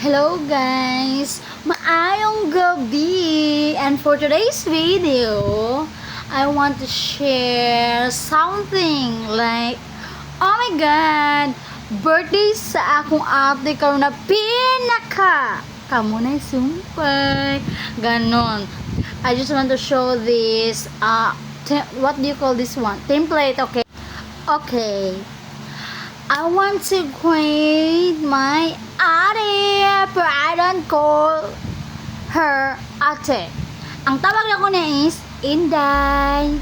Hello guys! Maayong gabi! And for today's video, I want to share something like, oh my God! Birthday sa akong ate karon na pinaka! Kamu na sumpay! Ganon. I just want to show this, what do you call this one? Template, okay? Okay. I want to greet my ate, but I don't call her ate. Ang tawag na ko niya is Inday.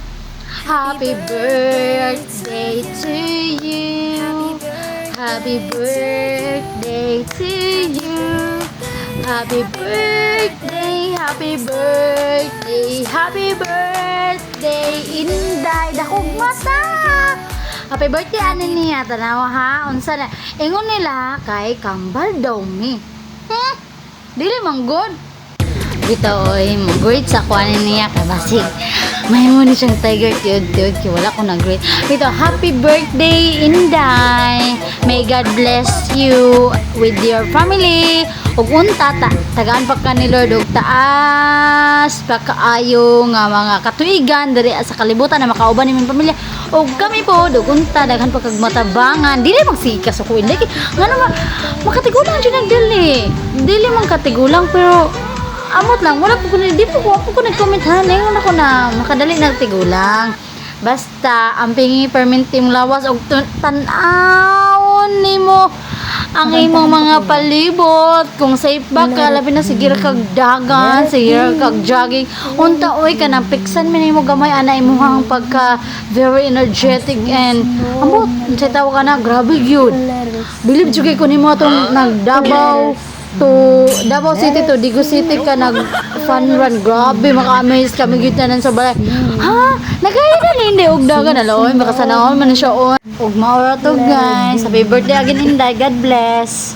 Happy birthday to you. Happy birthday to you. Happy birthday, happy birthday, happy birthday, Inday. Dakog mata. Happy birthday ani niya, tanawa ha, unsa na. Ingon nila kay kambal daw mi. Dili man good. Dito oy, great sa kuan niya kay basig. May mo ni siyang tiger tiud wala ko na great. Dito, happy birthday Inday. May God bless you with your family. Ug unta tagaan pa ka ni Lord og taas pa kaayo nga mga katuigan diri sa kalibutan na makauban nimong pamilya. Og kami po dugunta daghan pa kag matabangan dili magsika sa kuin lagi ngano makatigulang jud dili man katigulang pero amot lang wala po ko di po ko nag-comment ha ngayon ako na makadali nagtigulang basta ang pingi permintim lawas og tan-awon nimo ang imong mga palibot kung safe ba ka labi na sige kag dagan sige kag jogging unta oy ka nang piksan man nimo gamay ana imong pagka very energetic and amot unsay tawo ka na grabe gyud believe jud kay ko nimo atong nagdabaw to Davao City to Digo City ka nag fun run grabe maka-amaze kami gyud tanan sa balay ha nagaya na hindi og dagan aloy makasanahon man siya on ug maura to guys happy birthday again Inday God bless.